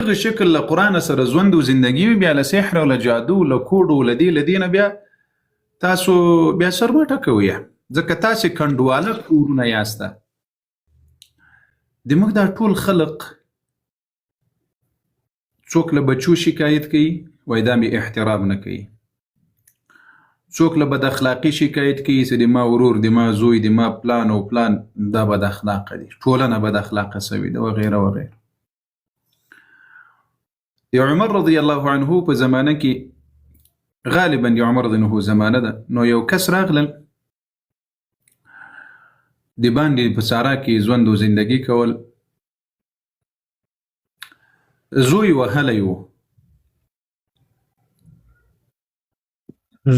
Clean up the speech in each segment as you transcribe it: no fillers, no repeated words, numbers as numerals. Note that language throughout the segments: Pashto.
دغه شکل له قرآن سره ژوند او زندګي وي، بیا له سحر او له جادو له کوډ او له دې نه بیا تاسو بیا سرمټه کوئ، ځکه تاسې کنډواله کورونه یاسته. زموږ دا ټول خلق څوک له بچو شکایت کوي، وایي دا مې احترام نه کوي. څوک له بد اخلاقي شکایت کوي چې د ما ورور، د ما زوی، د ما پلان او پلان دا بد اخلاقه دي، ټولنه بد اخلاقه سوې ده وغیره وغیره. د عمر رضی الله عنه په زمانه کې، غالبا د عمر رضی الله عنه زمانه ده، نو یو کس راغلل د باندې په سارا کې ژوند او زندګي کول. زوی وهلی و،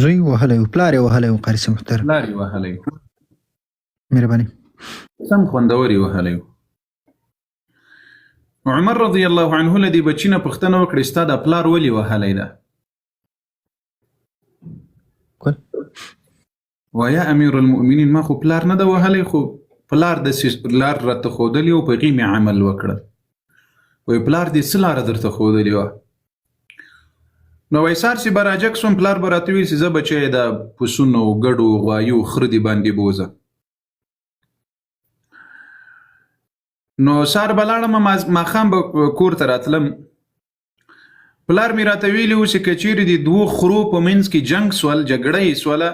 زوی وهلی و، پلار یې وهلی و. قاري صاحب محترم، پلار یې وهلی و، مهرباني، سم خوندور یې وهلی و. عمر رضی الله عنه له دې بچي نه پوښتنه وکړه ستا دا پلار ولې وهلی ده؟ ویا امیر المؤمنین ما خو پلار نه ده وهلی، خو پلار داسې لار راته ښودلې و، په هغې مې عمل وکړل. وایي پلار دې څه لاره درته ښودلې وه؟ نو وایي سار چې به راجګ سوم، پلار به راته ویل چې ځه بچی د پسونو ګډو غوایو خره دې باندې بوځه. نو سار به لاړم، ماښام به کور ته راتلم، پلار مې راته ویلي و چې که چیرې د دوو خرو په منځ کې جنګ سول، جګړه یې سوله،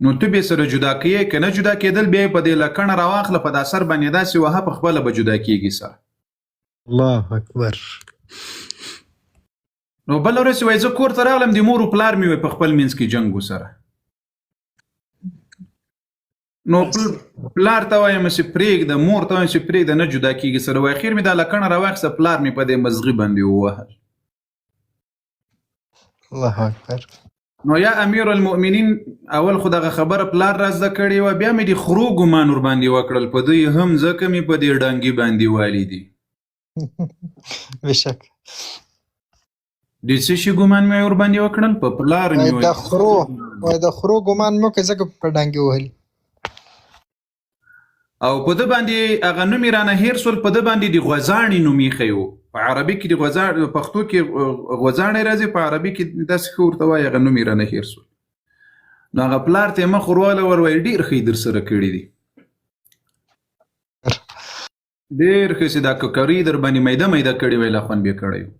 نو ته به سره جدا کیې، که نه جدا کېدل بیا یې په دې لکڼه راواخله، په دا سر باندې داسې وهه، په خپله به جدا کېږي سره. الله اکبر. نو بله ورځ وایي زه کور ته راغلم، د مور و پلار مې وایي په خپل منځ کې جنګ وسره. نو پلار ته وایم چې پرېږده، مور ته وایم چې پرېږده، نه جدا کېږي سره. وایي اخر مې دا لکڼه راواخیسته، پلار مې په دې مزغي باندې ووهل. الله اکبر. نو یا امیر المؤمنین اول خو دغه خبره پلار را زده کړې وه، بیا مې د خرو ګمان ور باندې وکړل، په دوی هم ځکه مې په دې ډانګي باندې والي دي. بشک د څه شي ګمان مې ور باندې وکړل؟ په پلار مې وایي د خرو ګمان مو کوي ځکه په ډانګي وهلي، او په ده باندې هغه نوم یې رانه هېر سول، په ده باندې د غوزاڼې نوم ایښی و. په عربي کې د پښتو کې غوزاڼې راځي، په عربي کې داسې ښه ورته وایي، هغه نوم یې رانه هېر سول. نو هغه پلار ته یې مخ ورواله ور وایي ډېر ښه یې در سره کړي دي، ډېر ښه چې دا ککري در باندې میده میده کړي وی، لا خوند بې کړی و.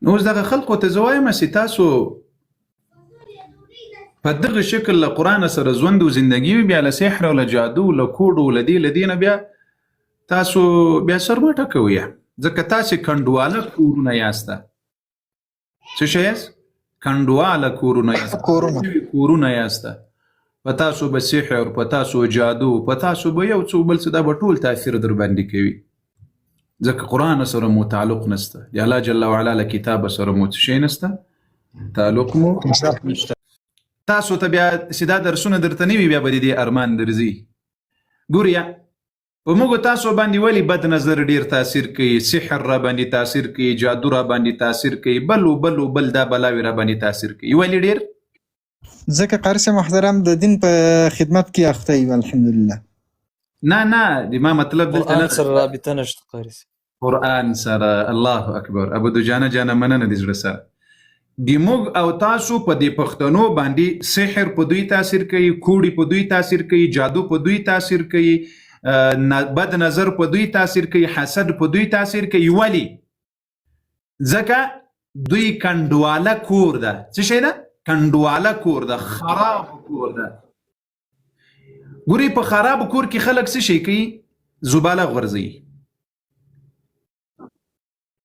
نو اوس دغه خلقو ته زه وایم چې تاسو په دغه شکل له قرآن سره ژوند او زندګي وي، بیا له سحر او له جادو له کوډو له دې نه بیا تاسو بیا سرمټه کوئ، ځکه تاسې کنډواله کورونه یاسته. څه شی یاست؟ کنډواله کورونه یاسته. په تاسو به سحر، په تاسو جادو، په تاسو به یو څو بل څه، دا به ټول تاثیر در باندې کوي، ځکه قرآن سره مو تعلق نسته، د الله جل وعلا له کتاب سره مو څه شی نسته، تعلق مو نشته. تاسو ته بیا چې دا درسونه درته نه وي، بیا به د دې ارمان درځي. ګوریا په موږ تاسو باندې ولې بد نظر ډیر تاثیر کوي، سحر را باندې تاثیر کوي، جادو را باندې تاثیر کوي، بل دا بلاوی را باندې تاثیر کوي، ولې ډیر؟ ځکه قاري صاحب محترم د دین په خدمت کې اخته یو. الحمدلله. نه د ما مطلب دلته قرآن سره رابطه نشته. قاري صاحب قرآن سره، الله اکبر، ابو دجانه مننه د زړه سره. د موږ او تاسو په دې پښتنو باندې سحر په دوی تاثیر کوي، کوډي په دوی تاثیر کوي، جادو په دوی تاثیر کوي، بد نظر په دوی تاثیر کوي، حسد په دوی تاثیر کوي. ولی؟ ځکه دوی کنډواله کور ده. څه شی ده؟ کنډواله کور ده، خراب کور ده. ګوري په خراب کور کې خلک څه شي کوي؟ زباله غورځوي.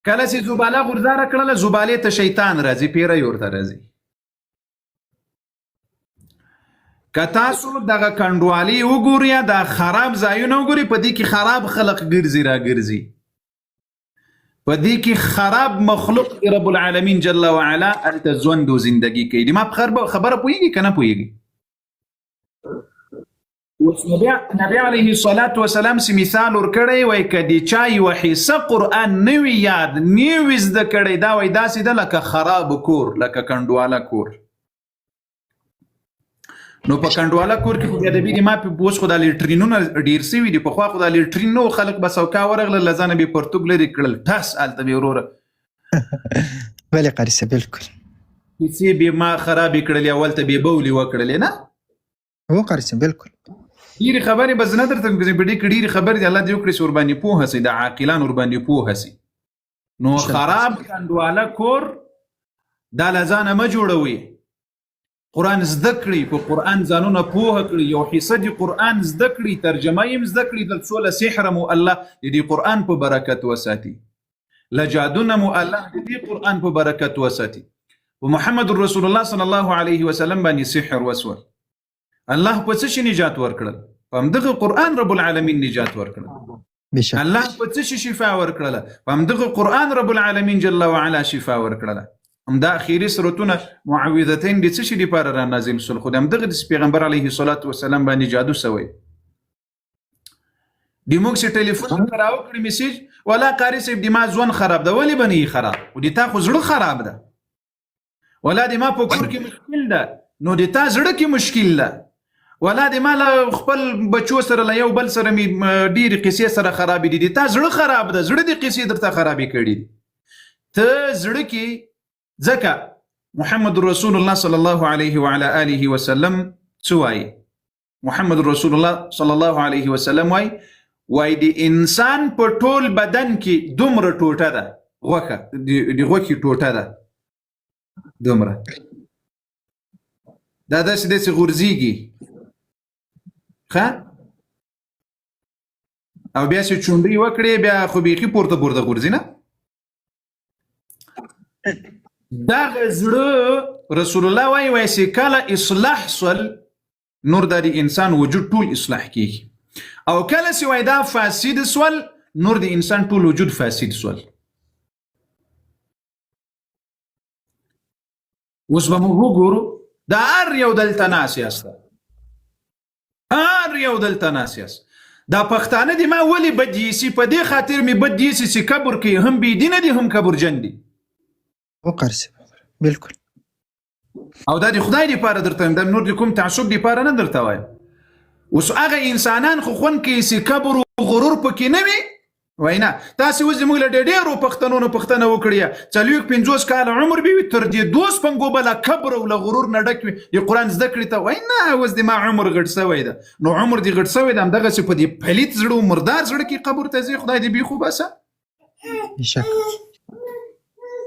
کله چې زباله غورځاره کړله، زبالې ته شیطان راځي، پیری ورته راځي. که تاسو دغه کنډوالي وګورئ، دا خراب ځایونه وګورئ، په دې کې خراب خلق ګرځي را ګرځي، په دې کې خراب مخلوق رب العالمین جل وعلا هلته ژوند او زندګي کوي. د ما په خبره پوهېږي که نه پوهېږي؟ اوس نبی علیه الصلاة والسلام چې مثال ورکړی، وایي که د چا یوه حصه قرآن نه وي یاد، نه وي زده کړی، دا وایي داسې ده لکه خراب کور، لکه کنډواله کور. نو په کنډواله کور کې خو بیا د بیا ما په اوس خو دا لیټرینونه ډېر سوي دي، پخوا خو دا لیټرین نه و، خلک به سوکا ورغله له ځانه بې پرتوګ لرې کړل، ټس هلته بې وروره بله قاري صاحب بالکل کیسې بې ما خرابې کړلې، اول ته بې بولې وکړلې نه. هو قاري صاحب بالکل ډېرې خبرې به زه نه درته په دې کې ډېرې خبرې دي، الله دې وکړي چې ورباندې پوهه سي، د عاقلان ورباندې پوهه سي. نو خراب کنډواله کور دا له ځانه مه جوړوئ، قرآن زده کړئ، په قرآن ځانونه پوهه کړئ، یو حصه دې قرآن زده کړئ، ترجمه یې زده کړئ، تر څو له سحره مو الله د دې قرآن په برکت وساتي، له جادو نه مو الله د دې قرآن په برکت وساتي. په محمد رسول الله صلی الله علیه وسلم باندې سحر وسول، الله په څه شي نجات ورکړل؟ په همدغه قرآن رب العالمین نجات ورکړل. الله په څه شي شفا ورکړله؟ په همدغه قرآن رب العالمین جل وعلا شفا ورکړله. همدا اخیری سورتونه معوذتین د څه شي لپاره را نازل شول؟ خو د همدغه د پیغمبر علیه الصلاة والسلام باندې جادو سوی. د موږ چې ټلیفون ته راوکړي میسیج، ولا قاري صاحب د ما ژوند خراب ده، ولې به نه یې خراب؟ خو د تا خو زړه خراب ده. ولا د ما په کور کې مشکل ده، نو د تا زړه کې مشکل ده. ولا د ما له خپل بچو سره له یو بل سره مې ډېرې قصې سره خرابې دي، د تا زړه خراب ده، زړه د قصې درته خرابې کړي دي. ته زړه کې ځکه محمد رسول الله صلی الله علیه وعلى آله وسلم څه وایي؟ محمد رسول الله صلی الله علیه وسلم وایي د انسان په ټول بدن کې دومره ټوټه ده، غوښه د غوښې ټوټه ده دومره، دا داسې غورځېږي ښه، او بیا چې چونډۍ وکړې بیا خو بیخي پورته پورته غورځي نه. دغه زړه رسول الله وایي چې کله اصلاح سول، نور د انسان وجود ټول اصلاح کیږي، او کله چې وایي دا فاسد سول، نور د انسان ټول وجود فاسد سول. اوس به موږ وګورو دا هر یو دلته ناست یاست، هر یو دلته ناست یاست، دا پښتانه دي ما ولې بد ایسي؟ په دې خاطر مې بد ایسي چې کبر کوي، هم بېدینه دي هم کبرجن دي. هو قاري صاحب بالکل، او دا د خدای دپاره درته وایم، دا نور د کوم تعصب دپاره نه درته وایم. اوس هغه انسانان خو خوند کوي چې کبر و غرور پکې نه وي، وایي نه. تاسې اوس زموږ له ډېرو پښتنو نه پوښتنه وکړئ، 40-50 کاله عمر به وي، تر دې 2 سپنګو به له کبر او له غرور نه ډک وي، د قرآن زده کړې ته وایي نه اوس د ما عمر غټ سوی ده. نو عمر دې غټ سوی ده، همدغسې په دې پلیت زړه و مردار زړه کې قبر ته ځي، خدای دې بیخو باسه. بېشکه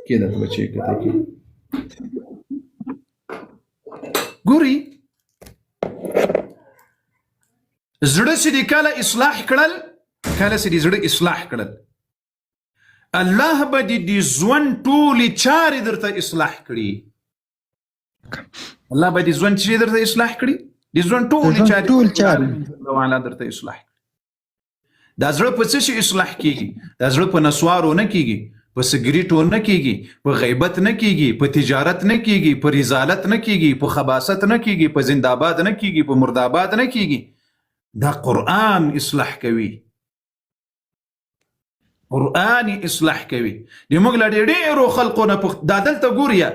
کېده ته بچې کته کې ګوري زړه چې دې کله اصلاح کړل، کله چې دې زړه اصلاح کړل، الله به دې ژوند ټولې چارې درته اصلاح کړي. الله به دې ژوند چې درته اصلاح کړي، دې ژوند ټولې چارې درته اصلاح کړي. دا زړه په څه شي اصلاح کیږي؟ دا زړه په نسوارو نه کیږي، په سګریټو نه کیږي، په غیبت نه کیږي، په تجارت نه کیږي، په رضالت نه کیږي، په خباست نه کیږي، په زنده‌باد نه کیږي، په مرداباد نه کیږي. دا قرآن اصلاح کوي، قرآن اصلاح کوي. د موږ له ډېرو خلقو نه دا دلته ګوریا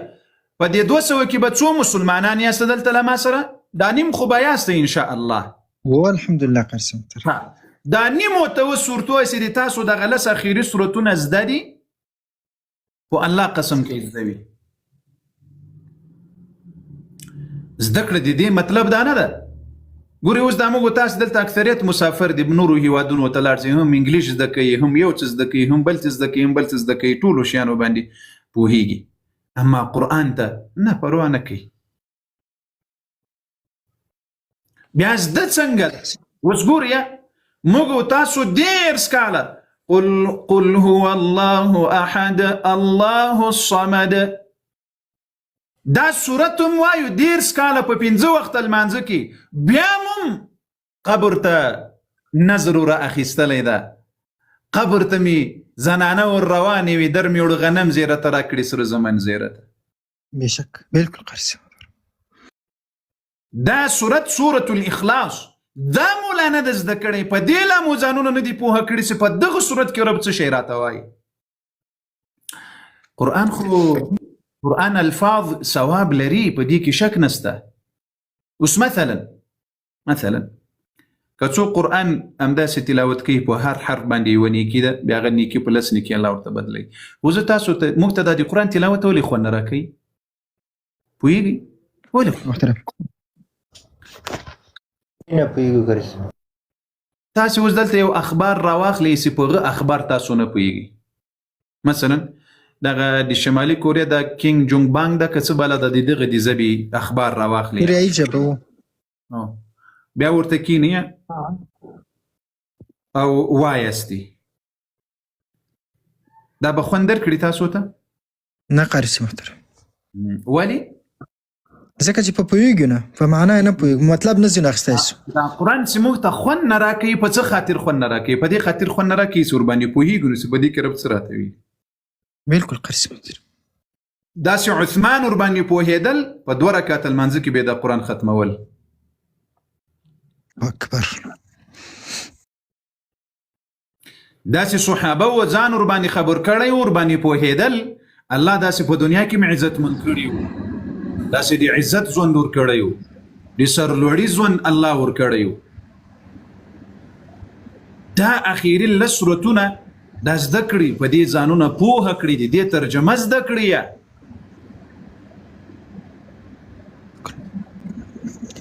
په دې 200 کې به څو مسلمانان یاست دلته له ما سره؟ دا نیم خو به یاست ان شاء الله. هو الحمدلله قاري صاحب دا نیم ورته سورتو چې د تاسو دغه لس اخري سورتونه زده دي، په الله قسم کې زده وي. زده کړه د دې مطلب دا نه ده. ګورې اوس دا موږ تاسو دلته اکثریت مسافر دي، نورو هیوادونو ته لاړ شئ، هم انګلیش زده کوي، هم یو څه زده کوي، هم بل څه زده کوي، هم بل څه زده کوي، ټولو شیانو باندې پوهیږي، اما قرآن ته نه پروا نه کوي. بیا زده څنګه؟ اوس ګوریا موږ تاسو ډېر سکاله قل هو الله احد الله الصمد، دا صورت هم وایو ډېر سکاله په 5 وخته لمانځه کې، بیا هم قبر ته نظر ور اخیستلی ده. قبر ته مې زنانه ور روانې وي، در مې وړ غنم زیره ته راکړي سره زمن زیره ته. بېشک بالکل قاري صاحب. دا صورت سورة الاخلاص دا مولانا د زده کړی، په دې لا مو ځانونه نه دي پوهه کړي چې په دغه صورت کې رب څه شی راته وایي. قرآن خو قرآن الفاظ ثواب لري، په دې کې شک نسته. اوس مثلا که څوک قرآن همداسې تلاوت کوي په هر حرف باندې یوه نیکي ده بیا هغه نیکي په لس نیکي الله ورته بدلوي. خو زه تاسو ته موږ ته دا د قرآن تلاوت ولې خوند نه راکوي؟ پوهېږئ ولې؟ محترم نه پوهېږو قاري صاحب. تاسې اوس دلته یو اخبار راواخلئ چې په هغه اخبار تاسو نه پوهېږئ. مثلا دغه د شمالي کوریا د کینګ جونګ بانګ ده که څه بله ده د دغه د ژبې اخبار راواخلئ کوریایي ژبه و بیا ورته کینی او وایستی دا به خوند درکړي تاسو ته؟ نه قاري صاحب محترم. ولې؟ ځکه چې په پوهېږو نه په معنا یې نه پوهېږو مطلب نه ځینې اخیستی شو. دا قرآن چې موږ ته خوند نه راکوي په څه خاطر خوند نه راکوي؟ په دې خاطر خوند نه راکوي چې ورباندې پوهېږو نو چې په دې کې رب څه راته وي. بلکل قاري صاحب محترم. داسې عثمان ورباندې پوهېدل په 2 رکعته لمانځه کې به د قرآن ختمول. اکبر. داسې صحابه و ځان ورباندې خبر کړی و ورباندې پوهېدل الله داسې په دنیا کې مې عزتمند کړي وو داسې د عزت ژوند ورکړی وو د سرلوړي ژوند الله ورکړی وو. دا اخیري لس سورتونه دا زده کړي په دې ځانونه پوهه کړي د دې ترجمه زده کړي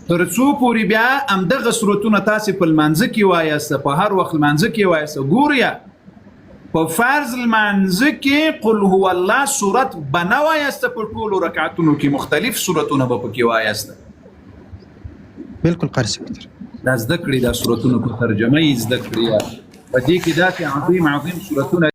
تر څو پورې بیا همدغه سورتونه تاسې په لمانځه کې وایسته په هر وخت لمانځه کې وایسته. ګوریا په فرض لمانځه کې قل هو الله سورت به نه وایسته په ټولو رکعتونو کې مختلف سورتونه به پکې وایسته. بلکل قاري صاحب محترم. دا زده کړي دا سورتونه په ترجمه یې زده کړي په دې کې داسې عظیم سورتونه